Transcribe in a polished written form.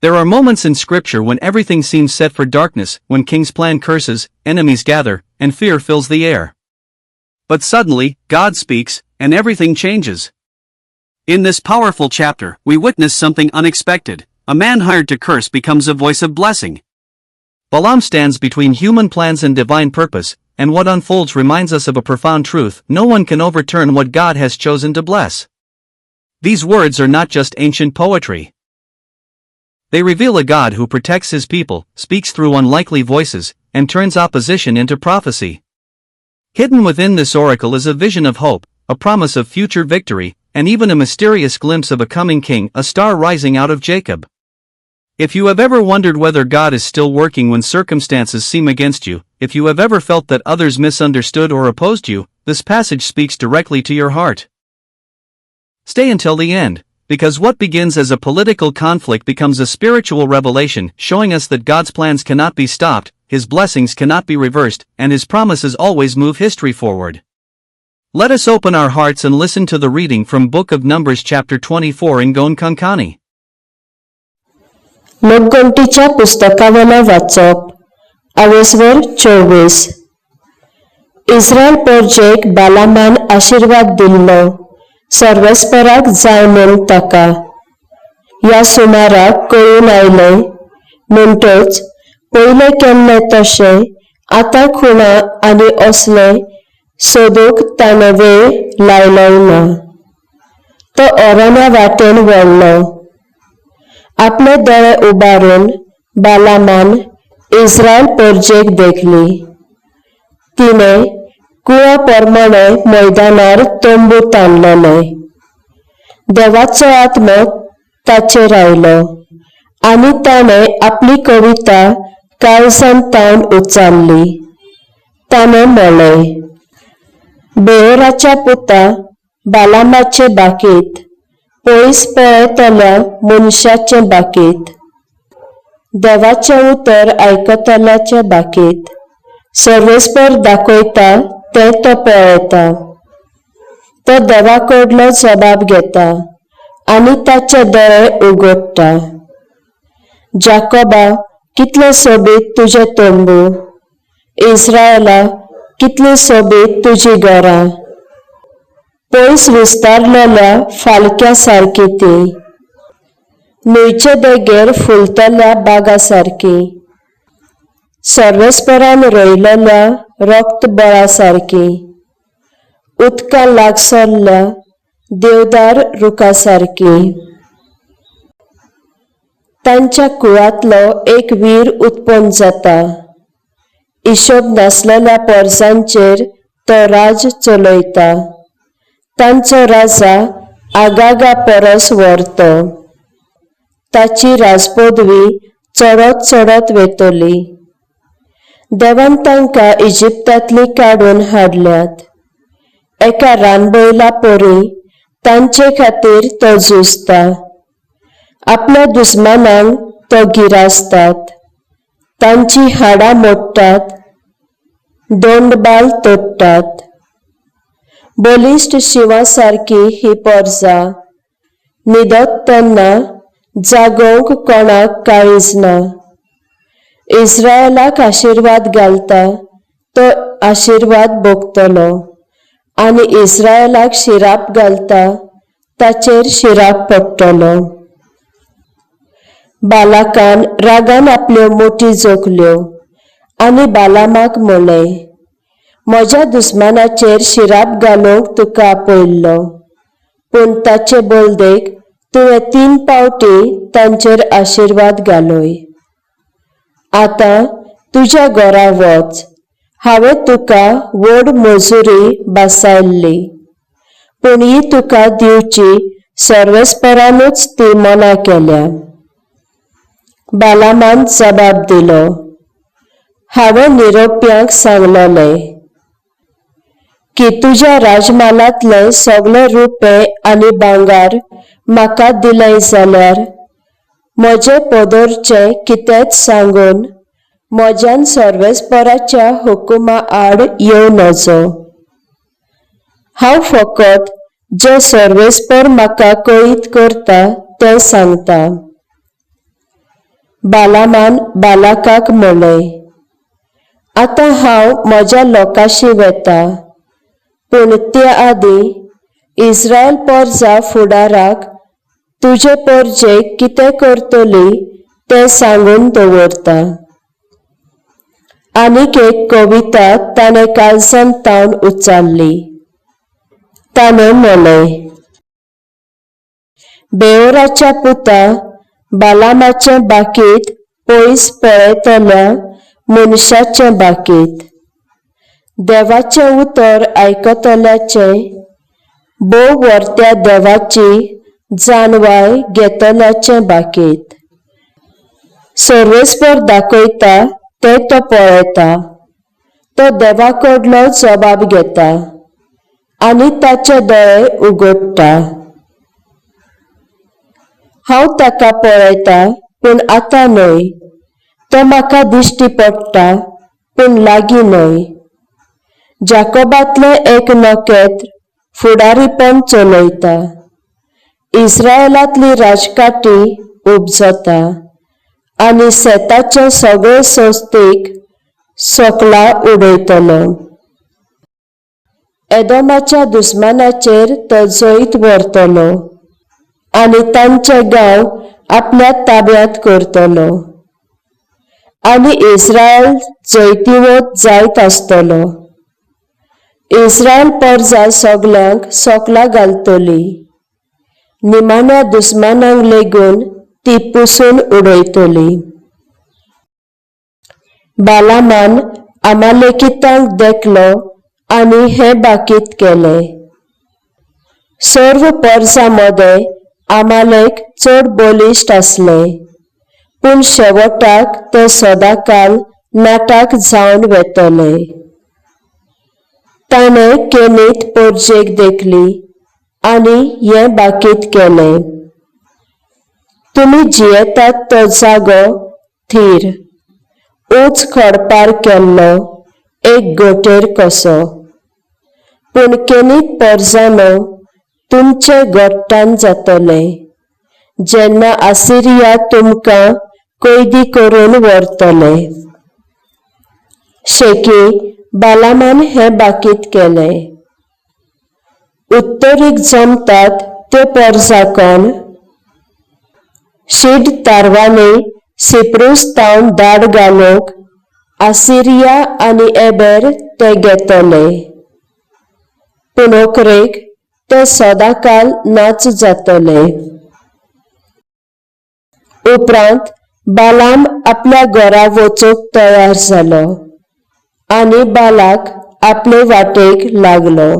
There are moments in Scripture when everything seems set for darkness, when kings plan curses, enemies gather, and fear fills the air. But suddenly, God speaks, and everything changes. In this powerful chapter, we witness something unexpected. A man hired to curse becomes a voice of blessing. Balaam stands between human plans and divine purpose, and what unfolds reminds us of a profound truth: no one can overturn what God has chosen to bless. These words are not just ancient poetry. They reveal a God who protects his people, speaks through unlikely voices, and turns opposition into prophecy. Hidden within this oracle is a vision of hope, a promise of future victory, and even a mysterious glimpse of a coming king, a star rising out of Jacob. If you have ever wondered whether God is still working when circumstances seem against you, if you have ever felt that others misunderstood or opposed you, this passage speaks directly to your heart. Stay until the end, because what begins as a political conflict becomes a spiritual revelation, showing us that God's plans cannot be stopped, his blessings cannot be reversed, and his promises always move history forward. Let us open our hearts and listen to the reading from Book of Numbers chapter 24 in Gon Kankani. लोकगंटीच्या पुस्तकावला वाचप. अवेस्वर 24. Israel परजेक बालामान आशीर्वाद दिल्लो, सर्वेस्पराक जाय म्हूण ताका. ह्या सुमाराक कळून आयलें, म्हणटच पयलें केल्लें तशें आतां खुणा आनी असले सोदूंक ताणें वेळ लायलो ना. तो ओरान्या वाटेन वळ्ळो. आपले दोळे उबारून बालामान इस्रायल परजेक देखली. तिणें कुळा प्रमाणे मैदानार तंबू ताणलेले. देवाचो आत्मो ताचेर आयलो, आनी ताणें आपली कविता काळजांत तावन उच्चारली. ताणें म्हळें, बेओराच्या पुता बालामाचे बाकीत, पयस पळयतल्या मनशाचे बाकीत, देवाचे उतर आयकतल्याचे बाकीत, सर्वेस्पर दाखयता ते तो पळयता. तो देवाकडलो जबाब घेता आनी ताचे दोळे उगडटा. जाकोबा, कितले सोबीत तुझे तंबू, इस्रायला, कितली सोबीत तुजी घरां. पयस विस्तारलेल्या फालक्या सारकी ती, न्हंयचे देगेर फुलतल्या बागा सारकी, सर्वेस्परान रोयलेल्या रक्तबळा सारकी, उदका लागसरल्या देवदार रुखा सारकी. तांच्या कुळांतलो एक वीर उत्पन्न जाता. हिशोब नासलेल्या परजांचेर तो राज चलयता. तांचो राजा आगागा परस व्हरतो. ताची राजपदवी चडत चडत वेतली. देवान तांकां इजिप्तांतली काडून हाडल्यात. एका रानबैला परी तांचे खातीर तो झुजता. आपल्या दुस्मानांक तो गिरासतात. तांची हाडां मोडटात, दोंडबाल तोडटात. बलिश्ट शिवा सारकी ही परजा, न्हिदत तेन्ना जागोवंक कोणाक काळीज ना. इस्रायलाक आशीर्वाद घालता तो आशीर्वाद भोगतलो, आनी इस्रायलाक शिराप घालता ताचेर शिराप पडटलो. बालाकान रागान आपल्यो मोठी जोखल्यो आनी बालामाक म्हळें, म्हज्या दुस्मानाचेर शिराप घालूंक तुका आपयल्लो, पूण ताचे बलदेक तुवें 3 फावटी तांचेर आशीर्वाद घालोय. आतां तुज्या घरा वच, हांवें तुका व्हड मजुरी बासायल्ली, पूण ही तुका दिवची सर्वेस्परानूच ती मना केल्या. बालामान जबाब दिलो, हांवें निरोप्यांक सांगलोलें की तुज्या राजमालांतले सगळे रुपे आनी भांगार म्हाका दिलें जाल्यार म्हजे पदरचें कितेंच सांगून म्हज्यान सर्वेस्पराच्या हुकुमा आड येवं नजो. हांव फकत जे सर्वेस्पर म्हाका कळीत करता तें सांगता. बालामान बालाकाक म्हणलें, आतां हांव म्हज्या लोकांशी वेता, पूण त्या आदीं इस्रायल पोरजा फुडाराक तुजे पोरजेक कितें करतली तें सांगून दवरता. आनीक एक कविता ताणें काळजांतावन उच्चारली. ताणें म्हणलें, बेओराच्या पुता बालामाचे बाकीत पयस पळयतल्या मनशाचे बाकीत, देवाचे उतर आयकतल्याचे, बोव वर्त्या देवाची जानवाय घेतल्याचे बाकीत. सर्वेस्पर दाखयता ते तो पळयता, तो देवाकडलो जबाब घेता आनी ताचे दोळे उगडटा. हांव ताका पळयता पूण आतां न्हय, तो म्हाका दिश्टी पडटा पूण लागीं न्हय. जाकोबांतले एक नखेत्र फुडारीपण चलयता, इस्रायलांतली राजकाटी उपजता आनी शेताचे सगळे संस्थीक सोकला उडयतलो. एदोमाच्या दुस्मानाचेर तो जैत व्हरतलो आनी तांचे गांव आपल्या ताब्यांत करतलो. आनी इस्रायल जैतिवत जायत आसतलो. इस्रायल पोरजा सगल्यांक सोकला घालतली, निमाण्या दुस्मानांक लेगून ती पुसून उडयतली. बालामान अमालेकितांक देखलो आनी हे बाकीत केले. सर्व पोरजा मदें अमालेक चड बलिश्ट आसले, पूण शेवटाक ते सदांकाल नाटाक जावन वेतले. ताणें केनीत पोरजेक देखली आनी हें बाकीत केलें. तुमी जियेतात तो जागो थीर, उंच खडपार केल्लो एक गोटेर कसो. पूण केनीत पोरजानो, तुमचे गोट्टान जातले, जेन्ना आसिरिया तुमकां कैदी करून व्हरतले. शेकी बालामान हें बाकीत केलें. उत्तरीक जमतात त्यो पोरजा कोण? शीड तारवानी सिप्रूस तावन दाड घालूंक आसिरिया आनी एबेर ते घेतले. पूण ओकरेक ते सदांकाल नाच जातले. उपरांत बालाम आपल्या घरा वचूंक तयार जालो आनी बालाक आपले वाटेक लागलो.